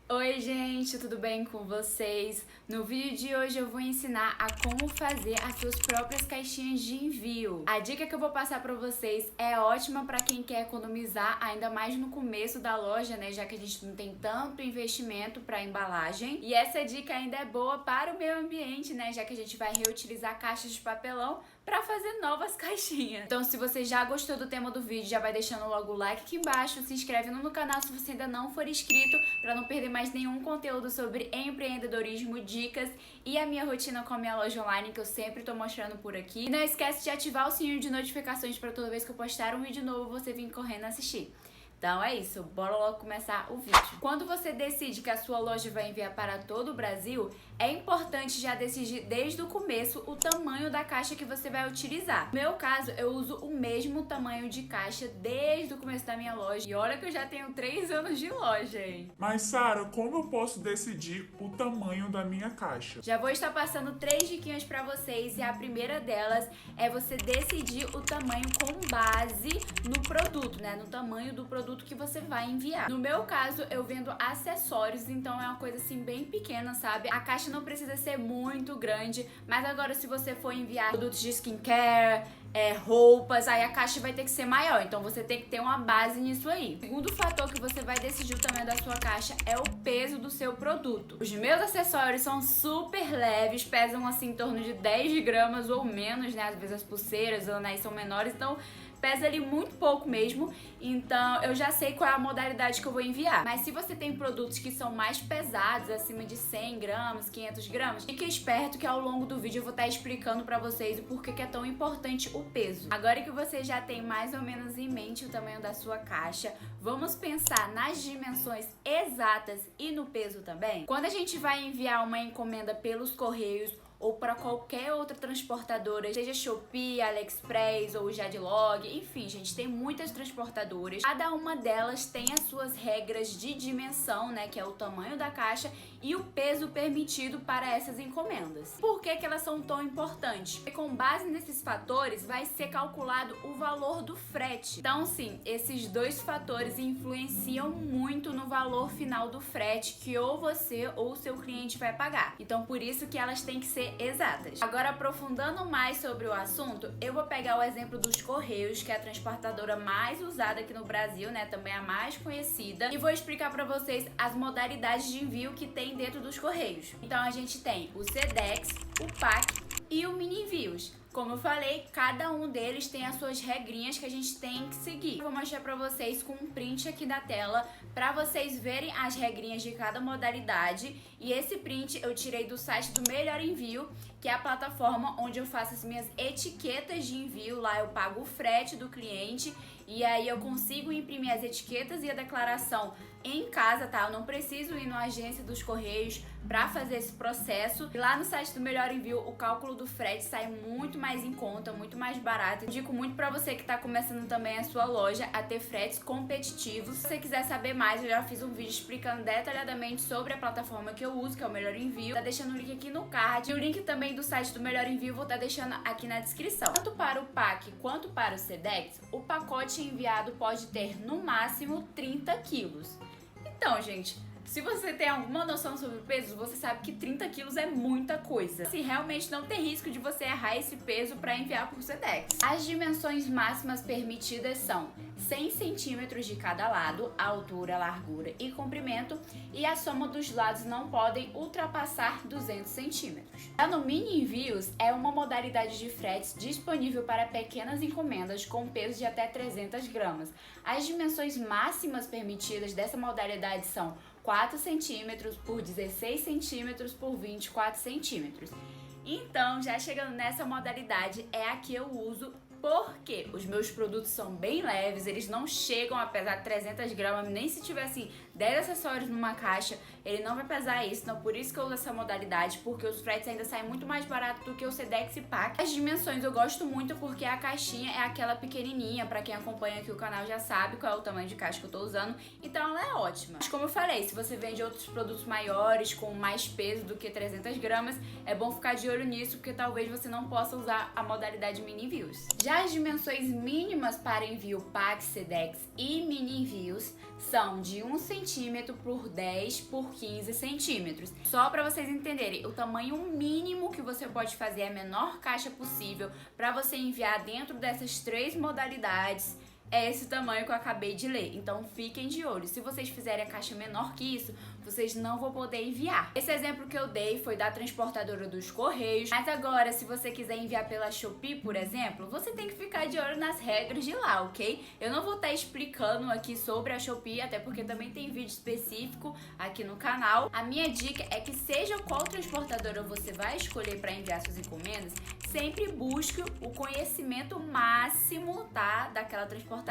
Oi gente, tudo bem com vocês? No vídeo de hoje eu vou ensinar a como fazer as suas próprias caixinhas de envio. A dica que eu vou passar para vocês é ótima para quem quer economizar, ainda mais no começo da loja, né? Já que a gente não tem tanto investimento para embalagem. E essa dica ainda é boa para o meio ambiente, né? Já que a gente vai reutilizar caixas de papelão para fazer novas caixinhas. Então, se você já gostou do tema do vídeo, já vai deixando logo o like aqui embaixo, se inscreve no canal se você ainda não for inscrito, para não perder mais nenhum conteúdo sobre empreendedorismo, dicas e a minha rotina com a minha loja online, que eu sempre tô mostrando por aqui. E não esquece de ativar o sininho de notificações para toda vez que eu postar um vídeo novo, você vir correndo assistir. Então é isso, bora logo começar o vídeo. Quando você decide que a sua loja vai enviar para todo o Brasil, é importante já decidir desde o começo o tamanho da caixa que você vai utilizar. No meu caso, eu uso o mesmo tamanho de caixa desde o começo da minha loja. E olha que eu já tenho 3 anos de loja, hein? Mas, Sara, como eu posso decidir o tamanho da minha caixa? Já vou estar passando 3 diquinhas para vocês e a primeira delas é você decidir o tamanho com base no produto, né? No tamanho do produto que você vai enviar. No meu caso, eu vendo acessórios, então é uma coisa assim bem pequena, sabe? A caixa não precisa ser muito grande, mas agora se você for enviar produtos de skincare, roupas, aí a caixa vai ter que ser maior, então você tem que ter uma base nisso aí. O segundo fator que você vai decidir o tamanho da sua caixa é o peso do seu produto. Os meus acessórios são super leves, pesam assim em torno de 10 gramas ou menos, né? Às vezes as pulseiras, os anéis são menores, então pesa ali muito pouco mesmo, então eu já sei qual é a modalidade que eu vou enviar. Mas se você tem produtos que são mais pesados, acima de 100 gramas, 500 gramas, fique esperto que ao longo do vídeo eu vou estar explicando pra vocês o porquê que é tão importante o peso. Agora que você já tem mais ou menos em mente o tamanho da sua caixa, vamos pensar nas dimensões exatas e no peso também? Quando a gente vai enviar uma encomenda pelos correios, ou para qualquer outra transportadora, seja Shopee, AliExpress ou Jadlog, enfim, gente, tem muitas transportadoras. Cada uma delas tem as suas regras de dimensão, né, que é o tamanho da caixa e o peso permitido para essas encomendas. Por que que elas são tão importantes? Porque com base nesses fatores vai ser calculado o valor do frete. Então, sim, esses dois fatores influenciam muito no valor final do frete que ou você ou o seu cliente vai pagar. Então, por isso que elas têm que ser exatas. Agora, aprofundando mais sobre o assunto, eu vou pegar o exemplo dos Correios, que é a transportadora mais usada aqui no Brasil, né? Também a mais conhecida. E vou explicar para vocês as modalidades de envio que tem dentro dos Correios. Então, a gente tem o Sedex, o PAC e o Mini Envios. Como eu falei, cada um deles tem as suas regrinhas que a gente tem que seguir. Eu vou mostrar pra vocês com um print aqui da tela, pra vocês verem as regrinhas de cada modalidade. E esse print eu tirei do site do Melhor Envio, que é a plataforma onde eu faço as minhas etiquetas de envio. Lá eu pago o frete do cliente e aí eu consigo imprimir as etiquetas e a declaração em casa, tá? Eu não preciso ir na agência dos Correios pra fazer esse processo. E lá no site do Melhor Envio, o cálculo do frete sai muito mais em conta, muito mais barato. Indico muito pra você que tá começando também a sua loja a ter fretes competitivos. Se você quiser saber mais, eu já fiz um vídeo explicando detalhadamente sobre a plataforma que eu uso, que é o Melhor Envio. Tá deixando o link aqui no card. E o link também do site do Melhor Envio vou estar deixando aqui na descrição. Tanto para o PAC quanto para o Sedex, o pacote enviado pode ter no máximo 30 quilos. Então, gente, se você tem alguma noção sobre o peso, você sabe que 30 quilos é muita coisa. Se realmente não tem risco de você errar esse peso para enviar por Sedex. As dimensões máximas permitidas são 100 centímetros de cada lado, a altura, largura e comprimento, e a soma dos lados não podem ultrapassar 200 centímetros. Já no Mini Envios é uma modalidade de fretes disponível para pequenas encomendas com peso de até 300 gramas. As dimensões máximas permitidas dessa modalidade são 4 centímetros por 16 centímetros por 24 centímetros. Então, já chegando nessa modalidade, é a que eu uso porque os meus produtos são bem leves, eles não chegam a pesar 300 gramas, nem se tiver assim 10 acessórios numa caixa, ele não vai pesar isso, então por isso que eu uso essa modalidade, porque os fretes ainda saem muito mais barato do que o Sedex e PAC. As dimensões eu gosto muito porque a caixinha é aquela pequenininha, pra quem acompanha aqui o canal já sabe qual é o tamanho de caixa que eu tô usando, então ela é ótima. Mas como eu falei, se você vende outros produtos maiores, com mais peso do que 300 gramas, é bom ficar de olho nisso, porque talvez você não possa usar a modalidade Mini Envios. Já as dimensões mínimas para envio PAC, Sedex e Mini Envios são de 1 cm centímetro por 10 por 15 centímetros. Só para vocês entenderem, o tamanho mínimo que você pode fazer é a menor caixa possível para você enviar dentro dessas 3 modalidades. É esse tamanho que eu acabei de ler, então fiquem de olho. Se vocês fizerem a caixa menor que isso, vocês não vão poder enviar. Esse exemplo que eu dei foi da transportadora dos Correios, mas agora, se você quiser enviar pela Shopee, por exemplo, você tem que ficar de olho nas regras de lá, ok? Eu não vou estar explicando aqui sobre a Shopee, até porque também tem vídeo específico aqui no canal. A minha dica é que seja qual transportadora você vai escolher para enviar suas encomendas, sempre busque o conhecimento máximo, tá, daquela transportadora,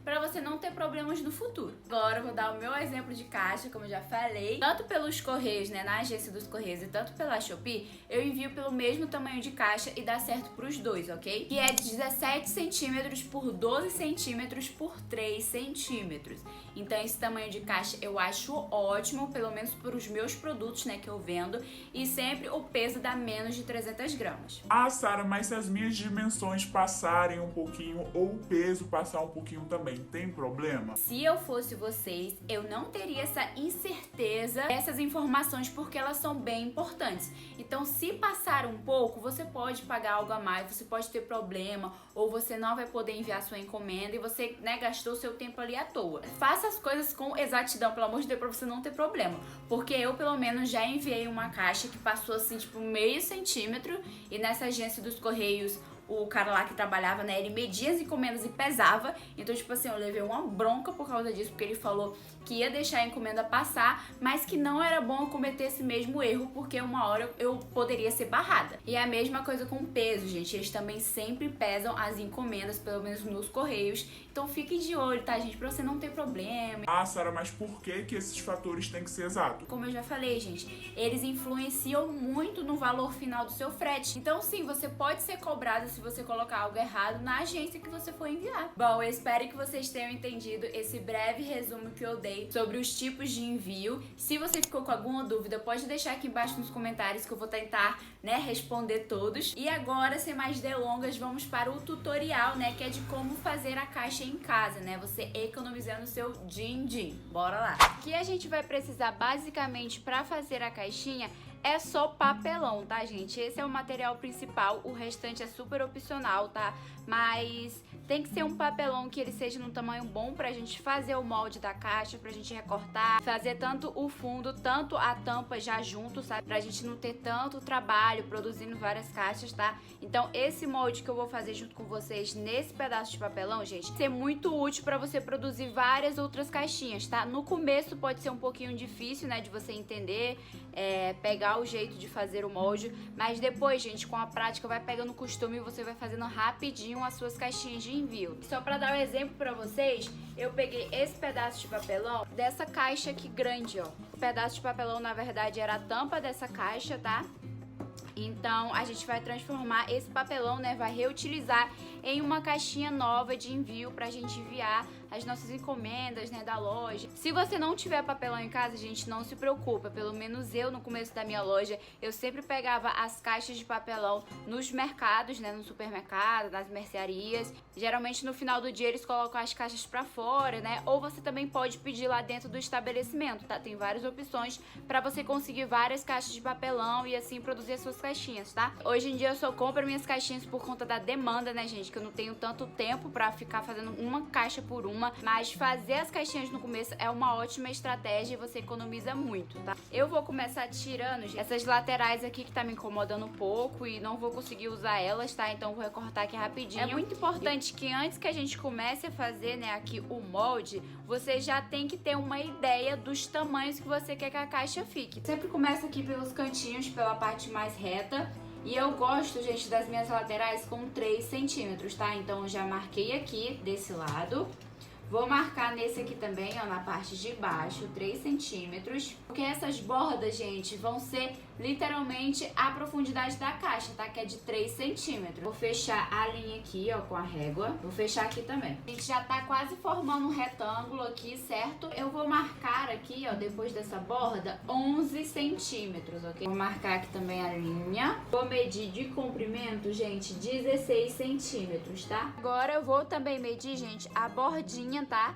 para você não ter problemas no futuro. Agora eu vou dar o meu exemplo de caixa, como eu já falei, tanto pelos Correios, né, na agência dos Correios, e tanto pela Shopee, eu envio pelo mesmo tamanho de caixa e dá certo pros dois, ok? Que é de 17 centímetros por 12 centímetros por 3 centímetros. Então esse tamanho de caixa eu acho ótimo, pelo menos para os meus produtos, né, que eu vendo, e sempre o peso dá menos de 300 gramas. Ah, Sara, mas se as minhas dimensões passarem um pouquinho ou o peso passar um pouquinho também, tem problema? Se eu fosse vocês, eu não teria essa incerteza dessas informações, porque elas são bem importantes. Então, se passar um pouco, você pode pagar algo a mais, você pode ter problema, ou você não vai poder enviar sua encomenda e você, né, gastou seu tempo ali à toa. Faça as coisas com exatidão, pelo amor de Deus, pra você não ter problema. Porque eu, pelo menos, já enviei uma caixa que passou assim, tipo, meio centímetro, e nessa agência dos Correios, o cara lá que trabalhava, né, ele media as encomendas e pesava. Então, tipo assim, eu levei uma bronca por causa disso, porque ele falou que ia deixar a encomenda passar, mas que não era bom eu cometer esse mesmo erro, porque uma hora eu poderia ser barrada. E é a mesma coisa com o peso, gente. Eles também sempre pesam as encomendas, pelo menos nos Correios. Então fiquem de olho, tá, gente? Pra você não ter problema. Ah, Sara, mas por que esses fatores têm que ser exatos? Como eu já falei, gente, eles influenciam muito no valor final do seu frete. Então, sim, você pode ser cobrado se você colocar algo errado na agência que você for enviar. Bom, eu espero que vocês tenham entendido esse breve resumo que eu dei sobre os tipos de envio. Se você ficou com alguma dúvida, pode deixar aqui embaixo nos comentários que eu vou tentar, né, responder todos. E agora, sem mais delongas, vamos para o tutorial, né, que é de como fazer a caixa em casa, né, você economizando o seu din-din. Bora lá! O que a gente vai precisar basicamente para fazer a caixinha é só papelão, tá, gente? Esse é o material principal, o restante é super opcional, tá? Mas tem que ser um papelão que ele seja num tamanho bom pra gente fazer o molde da caixa, pra gente recortar, fazer tanto o fundo, tanto a tampa já junto, sabe? Pra gente não ter tanto trabalho produzindo várias caixas, tá? Então esse molde que eu vou fazer junto com vocês nesse pedaço de papelão, gente, ser muito útil pra você produzir várias outras caixinhas, tá? No começo pode ser um pouquinho difícil, né, de você entender, pegar o jeito de fazer o molde, mas depois, gente, com a prática vai pegando costume e você vai fazendo rapidinho as suas caixinhas de envio. Só pra dar um exemplo pra vocês, eu peguei esse pedaço de papelão dessa caixa aqui grande, ó. O pedaço de papelão, na verdade, era a tampa dessa caixa, tá? Então, a gente vai transformar esse papelão, né, vai reutilizar em uma caixinha nova de envio pra gente enviar as nossas encomendas, né, da loja. Se você não tiver papelão em casa, gente, não se preocupa. Pelo menos eu, no começo da minha loja, eu sempre pegava as caixas de papelão nos mercados, né, no supermercado, nas mercearias. Geralmente, no final do dia, eles colocam as caixas pra fora, né, ou você também pode pedir lá dentro do estabelecimento, tá? Tem várias opções pra você conseguir várias caixas de papelão e assim produzir as suas caixinhas, tá? Hoje em dia, eu só compro minhas caixinhas por conta da demanda, né, gente, que eu não tenho tanto tempo pra ficar fazendo uma caixa por uma, mas fazer as caixinhas no começo é uma ótima estratégia e você economiza muito, tá? Eu vou começar tirando essas laterais aqui que tá me incomodando um pouco e não vou conseguir usar elas, tá? Então vou recortar aqui rapidinho. É muito importante que antes que a gente comece a fazer, né, aqui o molde, você já tem que ter uma ideia dos tamanhos que você quer que a caixa fique. Sempre começa aqui pelos cantinhos, pela parte mais reta. E eu gosto, gente, das minhas laterais com 3 centímetros, tá? Então eu já marquei aqui desse lado. Vou marcar nesse aqui também, ó, na parte de baixo, 3 centímetros. Porque essas bordas, gente, vão ser literalmente a profundidade da caixa, tá? Que é de 3 centímetros. Vou fechar a linha aqui, ó, com a régua. Vou fechar aqui também. A gente já tá quase formando um retângulo aqui, certo? Eu vou marcar aqui, ó, depois dessa borda, 11 centímetros, ok? Vou marcar aqui também a linha. Vou medir de comprimento, gente, 16 centímetros, tá? Agora eu vou também medir, gente, a bordinha, tá,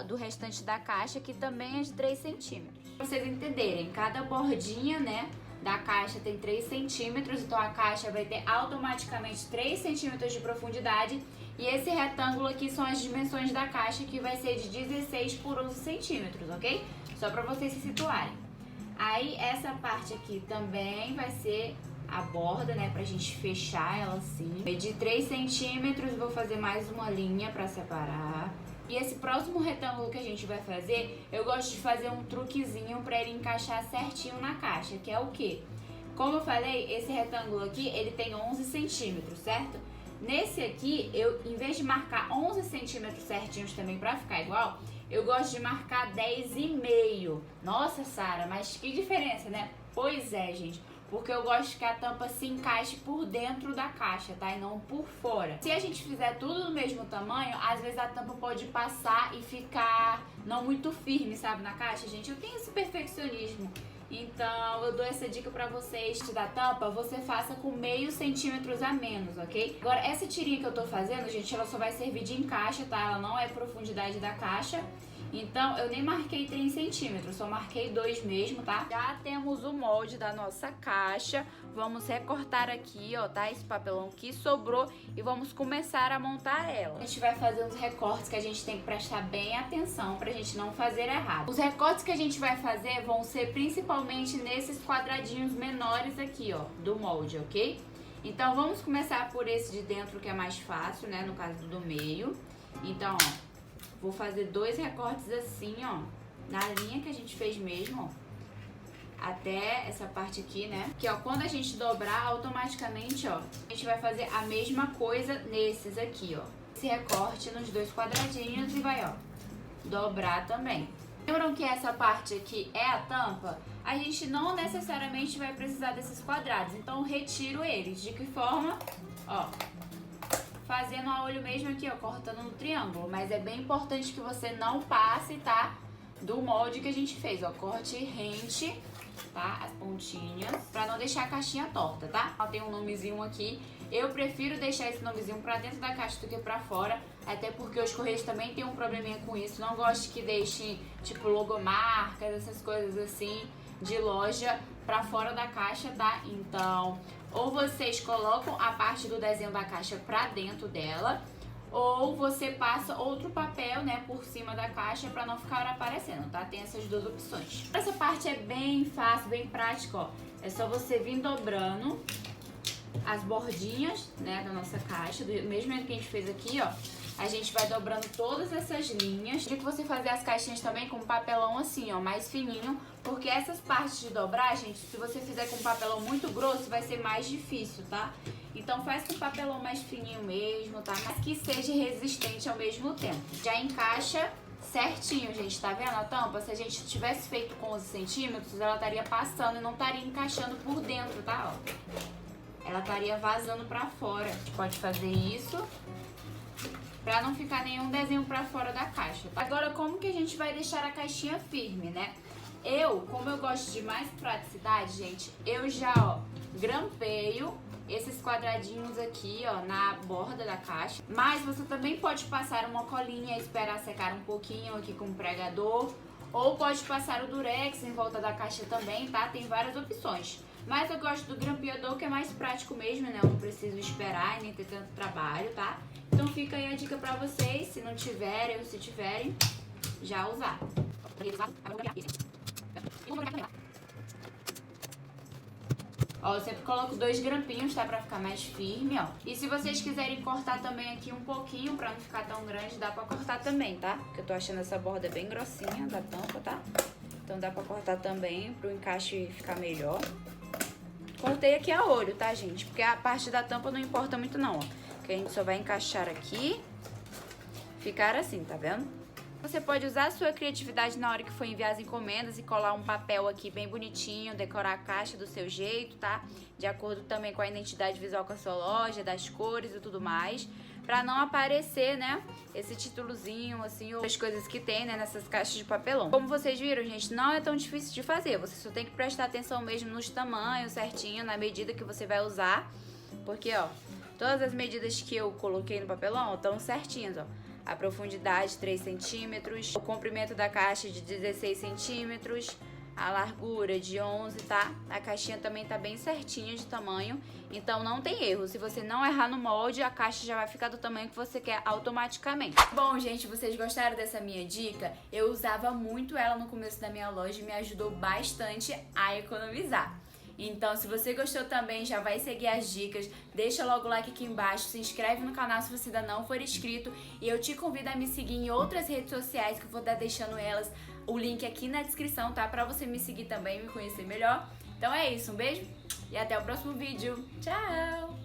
do restante da caixa, que também é de 3 centímetros. Pra vocês entenderem, cada bordinha, né, da caixa tem 3 centímetros, então a caixa vai ter automaticamente 3 centímetros de profundidade. E esse retângulo aqui são as dimensões da caixa, que vai ser de 16 por 11 centímetros, ok? Só pra vocês se situarem. Aí essa parte aqui também vai ser a borda, né, pra gente fechar ela assim. Medi 3 centímetros, vou fazer mais uma linha pra separar. E esse próximo retângulo que a gente vai fazer, eu gosto de fazer um truquezinho pra ele encaixar certinho na caixa, que é o quê? Como eu falei, esse retângulo aqui, ele tem 11 centímetros, certo? Nesse aqui, eu, em vez de marcar 11 centímetros certinhos também pra ficar igual, eu gosto de marcar 10,5. Nossa, Sara, mas que diferença, né? Pois é, gente. Porque eu gosto que a tampa se encaixe por dentro da caixa, tá? E não por fora. Se a gente fizer tudo do mesmo tamanho, às vezes a tampa pode passar e ficar não muito firme, sabe, na caixa, gente? Eu tenho esse perfeccionismo. Então, eu dou essa dica pra vocês. Da tampa, você faça com meio centímetros a menos, ok? Agora, essa tirinha que eu tô fazendo, gente, ela só vai servir de encaixe, tá? Ela não é profundidade da caixa. Então, eu nem marquei 3 centímetros, só marquei 2 mesmo, tá? Já temos o molde da nossa caixa. Vamos recortar aqui, ó, tá? Esse papelão que sobrou e vamos começar a montar ela. A gente vai fazer uns recortes que a gente tem que prestar bem atenção pra gente não fazer errado. Os recortes que a gente vai fazer vão ser principalmente nesses quadradinhos menores aqui, ó, do molde, ok? Então, vamos começar por esse de dentro, que é mais fácil, né? No caso do meio. Então, ó. Vou fazer 2 recortes assim, ó, na linha que a gente fez mesmo, ó, até essa parte aqui, né? Que, ó, quando a gente dobrar, automaticamente, ó, a gente vai fazer a mesma coisa nesses aqui, ó. Esse recorte nos 2 quadradinhos e vai, ó, dobrar também. Lembram que essa parte aqui é a tampa? A gente não necessariamente vai precisar desses quadrados, então eu retiro eles. De que forma? Ó, fazendo a olho mesmo aqui, ó, cortando no triângulo. Mas é bem importante que você não passe, tá? Do molde que a gente fez, ó. Corte rente, tá? As pontinhas, pra não deixar a caixinha torta, tá? Ó, tem um nomezinho aqui. Eu prefiro deixar esse nomezinho pra dentro da caixa do que pra fora. Até porque os correios também tem um probleminha com isso. Não gosto que deixem, tipo, logomarcas, essas coisas assim, de loja pra fora da caixa, tá? Então, ou vocês colocam a parte do desenho da caixa pra dentro dela, ou você passa outro papel, né, por cima da caixa pra não ficar aparecendo, tá? Tem essas 2 opções. Essa parte é bem fácil, bem prática, ó. É só você vir dobrando as bordinhas, né, da nossa caixa, do mesmo jeito que a gente fez aqui, ó. A gente vai dobrando todas essas linhas. Digo que você fazer as caixinhas também com papelão assim, ó, mais fininho, porque essas partes de dobrar, gente, se você fizer com papelão muito grosso, vai ser mais difícil, tá? Então faz com papelão mais fininho mesmo, tá? Mas que seja resistente ao mesmo tempo. Já encaixa certinho, gente, tá vendo a tampa? Se a gente tivesse feito com 11 centímetros, ela estaria passando e não estaria encaixando por dentro, tá? Ó. Ela estaria vazando pra fora. A gente pode fazer isso pra não ficar nenhum desenho pra fora da caixa. Agora, como que a gente vai deixar a caixinha firme, né? Como eu gosto de mais praticidade, gente, eu já, ó, grampeio esses quadradinhos aqui, ó, na borda da caixa. Mas você também pode passar uma colinha e esperar secar um pouquinho aqui com o pregador. Ou pode passar o durex em volta da caixa também, tá? Tem várias opções. Mas eu gosto do grampeador, que é mais prático mesmo, né? Eu não preciso esperar e nem ter tanto trabalho, tá? Então fica aí a dica pra vocês, se não tiverem ou se tiverem, já usar. Ó, eu sempre coloco 2 grampinhos, tá? Pra ficar mais firme, ó. E se vocês quiserem cortar também aqui um pouquinho, pra não ficar tão grande, dá pra cortar também, tá? Porque eu tô achando essa borda bem grossinha da tampa, tá? Então dá pra cortar também, pro encaixe ficar melhor. Cortei aqui a olho, tá, gente? Porque a parte da tampa não importa muito não, ó. Que a gente só vai encaixar aqui, ficar assim, tá vendo? Você pode usar a sua criatividade na hora que for enviar as encomendas e colar um papel aqui bem bonitinho, decorar a caixa do seu jeito, tá? De acordo também com a identidade visual com a sua loja, das cores e tudo mais. Pra não aparecer, né, esse títulozinho, assim, ou as coisas que tem, né, nessas caixas de papelão. Como vocês viram, gente, não é tão difícil de fazer. Você só tem que prestar atenção mesmo nos tamanhos certinho, na medida que você vai usar. Porque, ó, todas as medidas que eu coloquei no papelão estão certinhas, ó. a profundidade 3 centímetros, o comprimento da caixa de 16 centímetros, a largura de 11, tá? A caixinha também tá bem certinha de tamanho, então não tem erro. Se você não errar no molde, a caixa já vai ficar do tamanho que você quer automaticamente. Bom, gente, vocês gostaram dessa minha dica? Eu usava muito ela no começo da minha loja e me ajudou bastante a economizar. Então, se você gostou também, já vai seguir as dicas, deixa logo o like aqui embaixo, se inscreve no canal se você ainda não for inscrito e eu te convido a me seguir em outras redes sociais que eu vou estar deixando elas, o link aqui na descrição, tá? Pra você me seguir também e me conhecer melhor. Então é isso, um beijo e até o próximo vídeo. Tchau!